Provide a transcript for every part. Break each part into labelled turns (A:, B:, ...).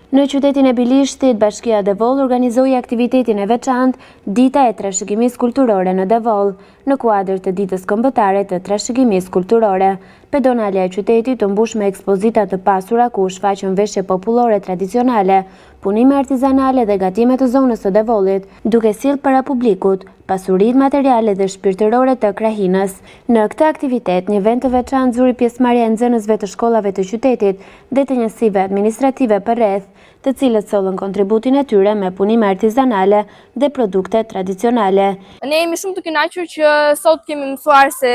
A: Në qytetin e Bilishtit, Bashkia Devol organizoi aktivitetin e veçantë Dita e Trashëgimisë Kulturore në Devol, në kuadër të ditës kombëtare të trashëgimisë kulturore. Pedonalja e qytetit u mbush me ekspozita të pasura ku shfaqen veshje popullore tradicionale, punime artizanale dhe gatime të zonës së Devolit, duke sjellë para publikut pasuritë materiale dhe shpirtërore të krahinës. Në këtë aktivitet, një vend të veçantë zuri pjesëmarrja e nxënësve të shkollave të qytetit dhe të njësive administrative përreth, të cilët sollën kontributin e tyre me punime artizanale dhe produkte tradicionale.
B: Ne jemi shumë të kënaqur që sot kemi mësuar se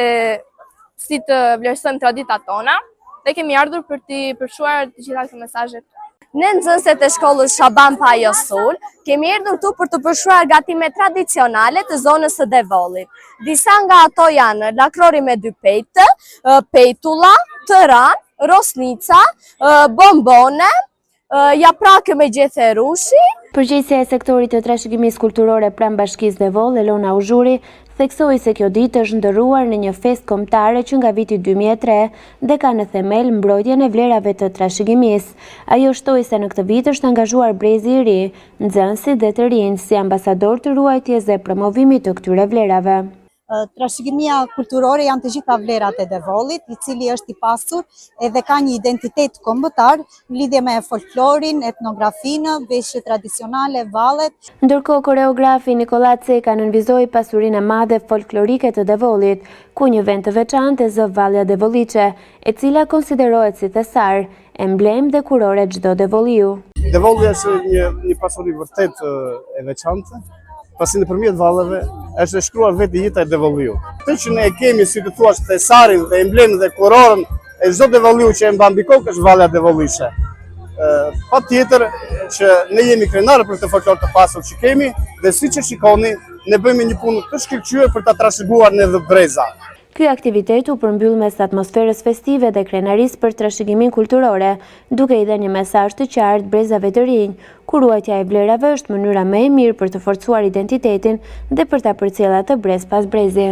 B: si të vlerësojmë traditat tona dhe kemi ardhur për t'i përfshruar të gjitha këto mesazhe. Ne nxënësit e shkollës Shaban Pajo Sul kemi ardhur këtu për të përfshruar gatime tradicionale të zonës së Devolit. Disa nga ato janë lakrori me dy pejtë, pejtulla, tëran, rosnica, bombone, japrake me gjethe rushi.
A: Përgjegjësia e sektorit të trashëgimisë kulturore pranë Bashkisë Devol, Elona Uzhuri, theksoi se kjo ditë është ndërruar në një festë kombëtare që nga viti 2003 dhe ka në themel mbrojtjen e vlerave të trashëgimisë. Ajo shtoi se në këtë vit është angazhuar brezi i ri, nxënësit dhe të rinj si ambasador të ruajtjes dhe promovimit të këtyre vlerave.
C: Trashëgimia kulturore janë të gjitha vlerat e Devolit, i cili është i pasur edhe ka një identitet kombëtar në lidhje me folklorin, etnografinë, veshje tradicionale, vallet.
A: Ndërkohë, koreografi Nikola Ceka nënvizoi pasurinë e madhe folklorike të Devolit, ku një vend të veçantë e zë Vallja Devoliçe, e cila konsiderohet si thesar, emblem dhe kurore çdo devoliu.
D: Devoli është një pasuri vërtet e veçantë. Pasi nëpërmjet valleve është e shkruar vetë jeta e devoliu. Këtë që ne kemi, si të thuash, thesarin dhe emblemin dhe kurorën e çdo devoliu që e mban mbi kokë është Vallja Devoliçe. Patjetër që ne jemi krenarë për këtë folklor të pasur që kemi dhe siç e shikoni, ne bëjmë një punë të shkëlqyer për ta trashëguar në breza.
A: Ky aktivitet u përmbyll mes atmosferës festive dhe krenarisë për trashëgimin kulturore, duke i dhënë një mesazh të qartë brezave të rinj, ku ruajtja e vlerave është mënyra më e mirë për të forcuar identitetin dhe për ta përcjellë atë brez pas brezi.